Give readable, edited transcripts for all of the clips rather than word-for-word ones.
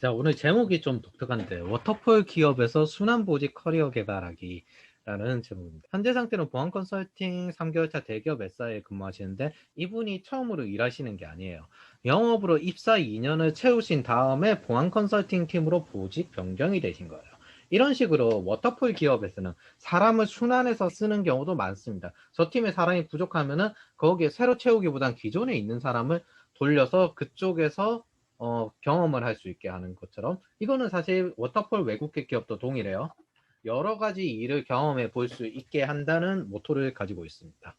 자, 오늘 제목이 좀 독특한데, 워터폴 기업에서 순환보직 커리어 개발하기 라는 제목입니다. 현재 상태는 보안 컨설팅 3개월차 대기업 S사에 근무하시는데, 이분이 처음으로 일하시는 게 아니에요. 영업으로 입사 2년을 채우신 다음에 보안 컨설팅 팀으로 보직 변경이 되신 거예요. 이런 식으로 워터폴 기업에서는 사람을 순환해서 쓰는 경우도 많습니다. 저 팀에 사람이 부족하면은 거기에 새로 채우기보단 기존에 있는 사람을 돌려서 그쪽에서 경험을 할 수 있게 하는 것처럼, 이거는 사실 워터폴 외국계 기업도 동일해요. 여러 가지 일을 경험해 볼 수 있게 한다는 모토를 가지고 있습니다.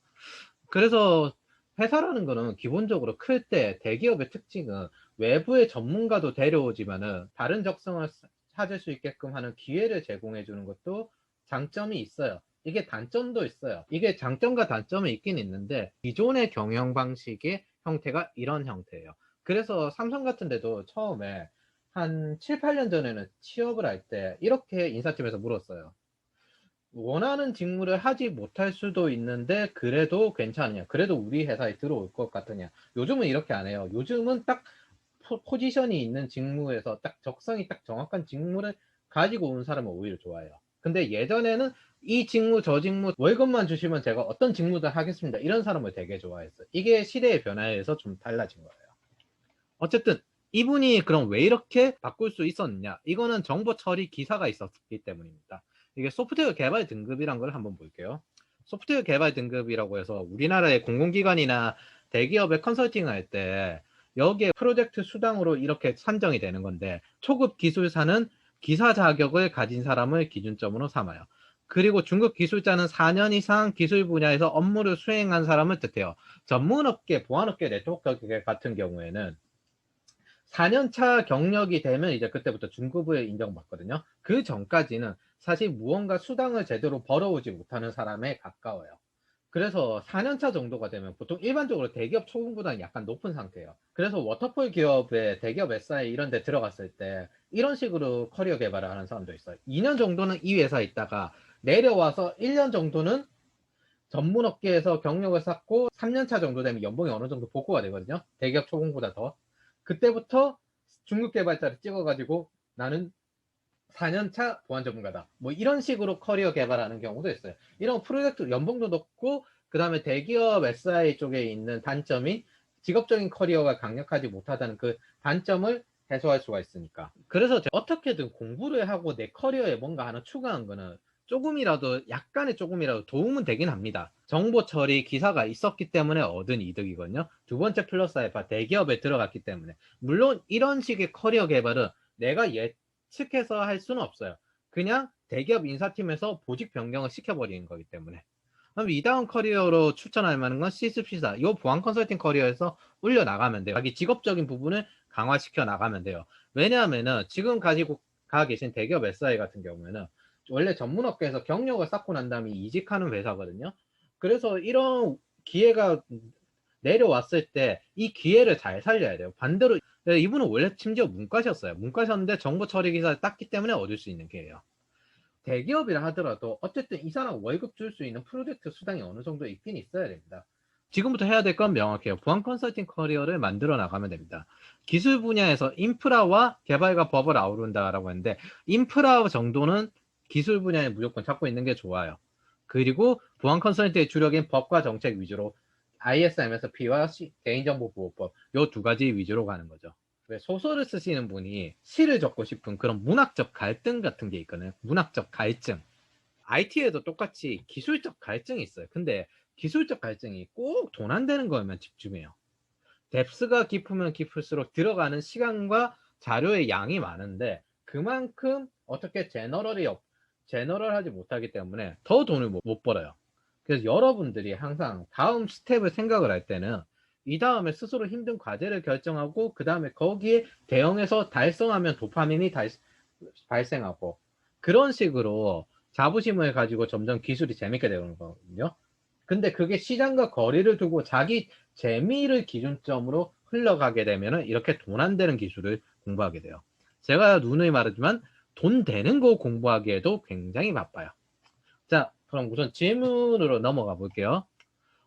그래서 회사라는 거는 기본적으로 클 때 대기업의 특징은 외부의 전문가도 데려오지만은 다른 적성을 찾을 수 있게끔 하는 기회를 제공해 주는 것도 장점이 있어요. 이게 단점도 있어요. 이게 장점과 단점이 있긴 있는데, 기존의 경영 방식의 형태가 이런 형태예요. 그래서 삼성 같은 데도 처음에 한 7, 8년 전에는 취업을 할 때 이렇게 인사팀에서 물었어요. 원하는 직무를 하지 못할 수도 있는데 그래도 괜찮냐, 그래도 우리 회사에 들어올 것 같으냐. 요즘은 이렇게 안 해요. 요즘은 딱 포지션이 있는 직무에서 딱 적성이 딱 정확한 직무를 가지고 온 사람을 오히려 좋아해요. 근데 예전에는 이 직무 저 직무 월급만 주시면 제가 어떤 직무든 하겠습니다, 이런 사람을 되게 좋아했어요. 이게 시대의 변화에 의해서 좀 달라진 거예요. 어쨌든 이분이 그럼 왜 이렇게 바꿀 수 있었느냐, 이거는 정보 처리 기사가 있었기 때문입니다. 이게 소프트웨어 개발 등급이란 걸 한번 볼게요. 소프트웨어 개발 등급이라고 해서 우리나라의 공공기관이나 대기업의 컨설팅을 할 때 여기에 프로젝트 수당으로 이렇게 산정이 되는 건데, 초급 기술사는 기사 자격을 가진 사람을 기준점으로 삼아요. 그리고 중급 기술자는 4년 이상 기술 분야에서 업무를 수행한 사람을 뜻해요. 전문업계, 보안업계, 네트워크 같은 경우에는 4년차 경력이 되면 이제 그때부터 중급을 인정받거든요. 그 전까지는 사실 무언가 수당을 제대로 벌어오지 못하는 사람에 가까워요. 그래서 4년차 정도가 되면 보통 일반적으로 대기업 초급보다는 약간 높은 상태예요. 그래서 워터폴 기업의 대기업 SI 이런 데 들어갔을 때 이런 식으로 커리어 개발을 하는 사람도 있어요. 2년 정도는 이 회사에 있다가 내려와서 1년 정도는 전문 업계에서 경력을 쌓고 3년차 정도 되면 연봉이 어느 정도 복구가 되거든요. 대기업 초봉보다 더. 그때부터 중급 개발자를 찍어가지고 나는 4년차 보안 전문가다, 뭐 이런 식으로 커리어 개발하는 경우도 있어요. 이런 프로젝트 연봉도 높고, 그 다음에 대기업 SI 쪽에 있는 단점인 직업적인 커리어가 강력하지 못하다는 그 단점을 해소할 수가 있으니까. 그래서 어떻게든 공부를 하고 내 커리어에 뭔가 하나 추가한 거는 조금이라도, 약간의 조금이라도 도움은 되긴 합니다. 정보 처리 기사가 있었기 때문에 얻은 이득이거든요. 두 번째 플러스 알파, 대기업에 들어갔기 때문에. 물론 이런 식의 커리어 개발은 내가 예측해서 할 수는 없어요. 그냥 대기업 인사팀에서 보직 변경을 시켜버리는 거기 때문에. 그럼 이다운 커리어로 추천할 만한 건 시습시사, 이 보안 컨설팅 커리어에서 올려 나가면 돼요. 자기 직업적인 부분을 강화시켜 나가면 돼요. 왜냐하면은 지금 가지고 가 계신 대기업 SI 같은 경우에는 원래 전문업계에서 경력을 쌓고 난 다음에 이직하는 회사거든요. 그래서 이런 기회가 내려왔을 때 이 기회를 잘 살려야 돼요. 반대로 이분은 원래 심지어 문과셨어요. 문과셨는데 정보 처리 기사를 땄기 때문에 얻을 수 있는 기회예요. 대기업이라 하더라도 어쨌든 이 사람 월급 줄 수 있는 프로젝트 수당이 어느 정도 있긴 있어야 됩니다. 지금부터 해야 될 건 명확해요. 보안 컨설팅 커리어를 만들어 나가면 됩니다. 기술 분야에서 인프라와 개발과 법을 아우른다라고 하는데, 인프라 정도는 기술 분야에 무조건 잡고 있는 게 좋아요. 그리고 보안 컨설팅의 주력인 법과 정책 위주로 ISMSP와 개인정보보호법, 요 두 가지 위주로 가는 거죠. 왜 소설을 쓰시는 분이 시를 적고 싶은 그런 문학적 갈등 같은 게 있거든요. 문학적 갈증. IT에도 똑같이 기술적 갈증이 있어요. 근데 기술적 갈증이 꼭 돈 안 되는 거면 집중해요. 뎁스가 깊으면 깊을수록 들어가는 시간과 자료의 양이 많은데, 그만큼 어떻게 제너럴하지 못하기 때문에 더 돈을 못 벌어요. 그래서 여러분들이 항상 다음 스텝을 생각을 할 때는 이 다음에 스스로 힘든 과제를 결정하고, 그 다음에 거기에 대응해서 달성하면 도파민이 발생하고, 그런 식으로 자부심을 가지고 점점 기술이 재밌게 되는 거거든요. 근데 그게 시장과 거리를 두고 자기 재미를 기준점으로 흘러가게 되면 이렇게 돈 안 되는 기술을 공부하게 돼요. 제가 누누이 말하지만 돈 되는 거 공부하기에도 굉장히 바빠요. 자, 그럼 우선 질문으로 넘어가 볼게요.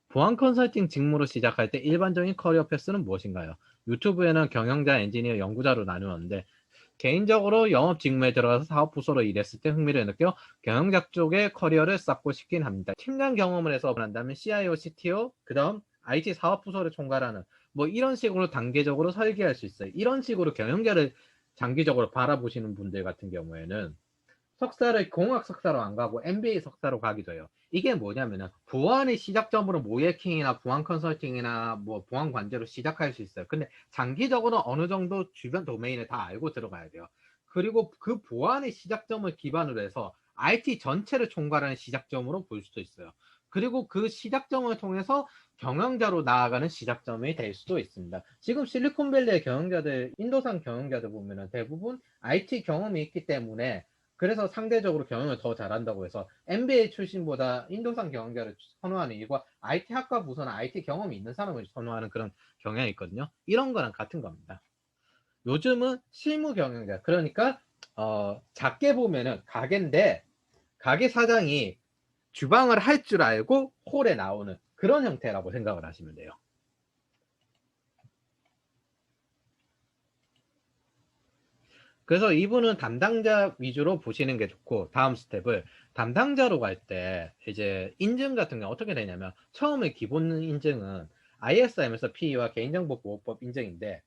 보안 컨설팅 직무로 시작할 때 일반적인 커리어 패스는 무엇인가요? 유튜브에는 경영자, 엔지니어, 연구자로 나누었는데, 개인적으로 영업 직무에 들어가서 사업 부서로 일했을 때 흥미를 느껴 경영자 쪽에 커리어를 쌓고 싶긴 합니다. 팀장 경험을 해서 한다면 CIO, CTO, 그 다음 IT 사업 부서를 총괄하는 뭐 이런 식으로 단계적으로 설계할 수 있어요. 이런 식으로 경영자를 장기적으로 바라보시는 분들 같은 경우에는 석사를 공학 석사로 안 가고 MBA 석사로 가기도 해요. 이게 뭐냐면은 보안의 시작점으로 모예킹이나 보안 컨설팅이나 뭐 보안 관제로 시작할 수 있어요. 근데 장기적으로 어느 정도 주변 도메인을 다 알고 들어가야 돼요. 그리고 그 보안의 시작점을 기반으로 해서 IT 전체를 총괄하는 시작점으로 볼 수도 있어요. 그리고 그 시작점을 통해서 경영자로 나아가는 시작점이 될 수도 있습니다. 지금 실리콘밸리의 경영자들, 인도산 경영자들 보면은 대부분 IT 경험이 있기 때문에 그래서 상대적으로 경영을 더 잘한다고 해서 MBA 출신보다 인도산 경영자를 선호하는 이유가 IT 학과 부서나 IT 경험이 있는 사람을 선호하는 그런 경향이 있거든요. 이런 거랑 같은 겁니다. 요즘은 실무 경영자, 그러니까 작게 보면은 가게인데 가게 사장이 주방을 할 줄 알고 홀에 나오는 그런 형태라고 생각을 하시면 돼요. 그래서 이분은 담당자 위주로 보시는 게 좋고, 다음 스텝을 담당자로 갈 때 이제 인증 같은 게 어떻게 되냐면, 처음에 기본 인증은 ISM에서 PE와 개인정보보호법 인증인데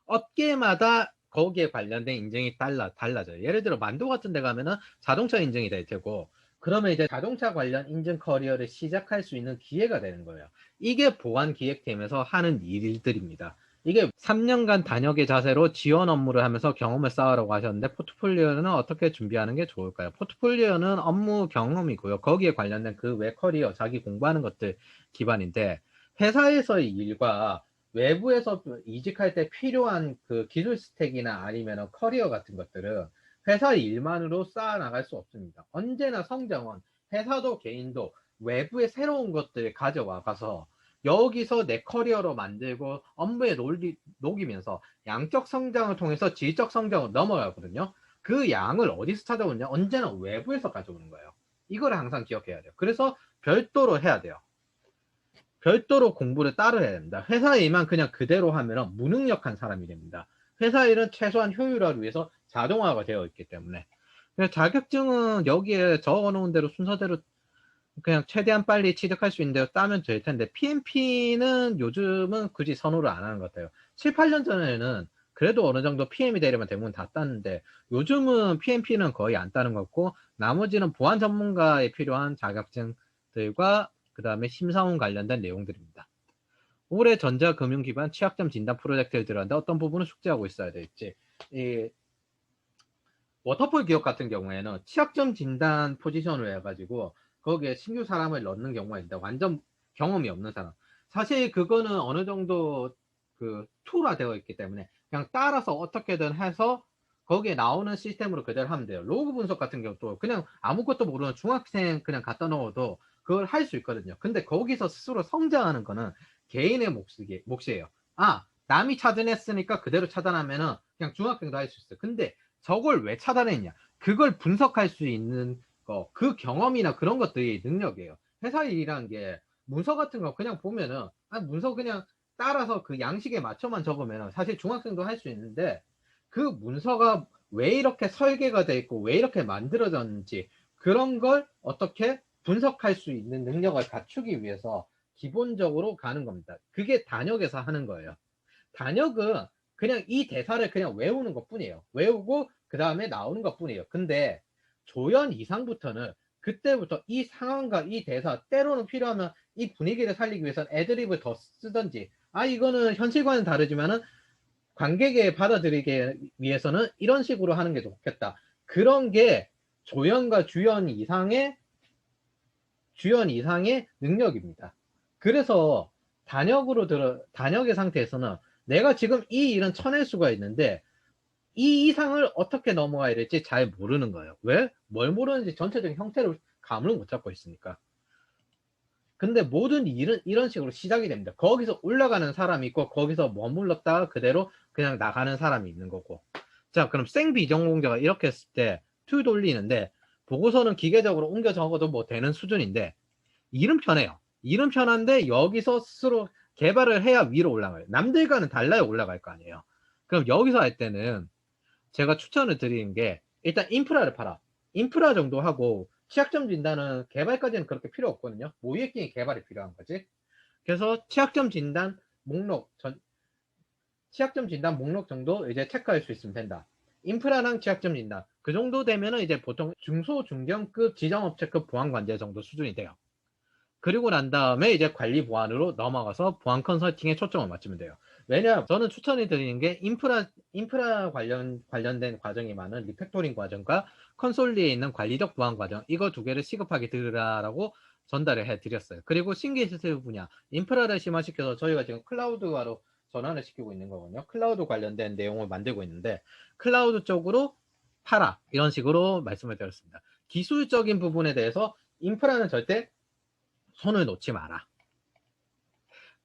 업계마다 거기에 관련된 인증이 달라져요. 예를 들어 만두 같은 데 가면은 자동차 인증이 될 테고, 그러면 이제 자동차 관련 인증 커리어를 시작할 수 있는 기회가 되는 거예요. 이게 보안기획팀에서 하는 일들입니다. 이게 3년간 단역의 자세로 지원 업무를 하면서 경험을 쌓으라고 하셨는데, 포트폴리오는 어떻게 준비하는 게 좋을까요? 포트폴리오는 업무 경험이고요. 거기에 관련된 그 외 커리어, 자기 공부하는 것들 기반인데, 회사에서의 일과 외부에서 이직할 때 필요한 그 기술 스택이나 아니면 커리어 같은 것들은 회사 일만으로 쌓아 나갈 수 없습니다. 언제나 성장은 회사도 개인도 외부의 새로운 것들을 가져와 가서 여기서 내 커리어로 만들고 업무에 녹이면서 양적 성장을 통해서 질적 성장으로 넘어가거든요. 그 양을 어디서 찾아오냐? 언제나 외부에서 가져오는 거예요. 이걸 항상 기억해야 돼요. 그래서 별도로 해야 돼요. 별도로 공부를 따로 해야 됩니다. 회사 일만 그냥 그대로 하면 무능력한 사람이 됩니다. 회사 일은 최소한 효율화를 위해서 자동화가 되어 있기 때문에. 자격증은 여기에 적어놓은 대로 순서대로 그냥 최대한 빨리 취득할 수 있는 대로 따면 될 텐데, PMP는 요즘은 굳이 선호를 안 하는 것 같아요. 7, 8년 전에는 그래도 어느 정도 PM이 되려면 대부분 다 땄는데, 요즘은 PMP는 거의 안 따는 것 같고, 나머지는 보안 전문가에 필요한 자격증들과 그 다음에 심사원 관련된 내용들입니다. 올해 전자금융 기반 취약점 진단 프로젝트를 들어갔는데 어떤 부분을 숙지하고 있어야 될지. 이 워터폴 기업 같은 경우에는 취약점 진단 포지션을 해가지고 거기에 신규 사람을 넣는 경우가 있는데, 완전 경험이 없는 사람. 사실 그거는 어느 정도 그 툴화 되어 있기 때문에 그냥 따라서 어떻게든 해서 거기에 나오는 시스템으로 그대로 하면 돼요. 로그 분석 같은 경우도 그냥 아무것도 모르는 중학생 그냥 갖다 넣어도 그걸 할 수 있거든요. 근데 거기서 스스로 성장하는 거는 개인의 몫이에요. 아, 남이 차단했으니까 그대로 차단하면은 그냥 중학생도 할 수 있어요. 근데 저걸 왜 차단했냐? 그걸 분석할 수 있는 거, 그 경험이나 그런 것들이 능력이에요. 회사 일이라는 게 문서 같은 거 그냥 보면은, 문서 그냥 따라서 그 양식에 맞춰만 적으면 사실 중학생도 할 수 있는데, 그 문서가 왜 이렇게 설계가 돼 있고 왜 이렇게 만들어졌는지 그런 걸 어떻게 분석할 수 있는 능력을 갖추기 위해서 기본적으로 가는 겁니다. 그게 단역에서 하는 거예요. 단역은 그냥 이 대사를 그냥 외우는 것 뿐이에요. 외우고 그 다음에 나오는 것 뿐이에요. 근데 조연 이상부터는 그때부터 이 상황과 이 대사, 때로는 필요하면 이 분위기를 살리기 위해서는 애드립을 더 쓰든지, 이거는 현실과는 다르지만은 관객에 받아들이기 위해서는 이런 식으로 하는 게 좋겠다. 그런 게 조연과 주연 이상의 능력입니다. 그래서 단역의 상태에서는 내가 지금 이 일은 쳐낼 수가 있는데 이 이상을 어떻게 넘어가야 될지 잘 모르는 거예요. 왜? 뭘 모르는지 전체적인 형태를 감을 못 잡고 있으니까. 근데 모든 일은 이런 식으로 시작이 됩니다. 거기서 올라가는 사람이 있고 거기서 머물렀다가 그대로 그냥 나가는 사람이 있는 거고. 자, 그럼 생비전공자가 이렇게 했을 때 툴 돌리는데 보고서는 기계적으로 옮겨 적어도 뭐 되는 수준인데, 일은 편해요. 일은 편한데 여기서 스스로 개발을 해야 위로 올라가요. 남들과는 달라야 올라갈 거 아니에요. 그럼 여기서 할 때는 제가 추천을 드리는 게 일단 인프라를 팔아. 인프라 정도 하고 취약점 진단은 개발까지는 그렇게 필요 없거든요. 모의액기의 개발이 필요한 거지. 그래서 취약점 진단 목록 정도 이제 체크할 수 있으면 된다. 인프라랑 취약점 진단 그 정도 되면은 이제 보통 중소 중견급 지정업체급 보안관제 정도 수준이 돼요. 그리고 난 다음에 이제 관리 보안으로 넘어가서 보안 컨설팅에 초점을 맞추면 돼요. 왜냐하면 저는 추천해 드리는 게 인프라 관련된 과정이 많은 리팩토링 과정과 컨솔리에 있는 관리적 보안 과정 이거 두 개를 시급하게 들으라라고 전달을 해 드렸어요. 그리고 신규 시스템 분야 인프라를 심화시켜서 저희가 지금 클라우드화로 전환을 시키고 있는 거거든요. 클라우드 관련된 내용을 만들고 있는데 클라우드 쪽으로 팔아 이런 식으로 말씀을 드렸습니다. 기술적인 부분에 대해서 인프라는 절대 손을 놓지 마라.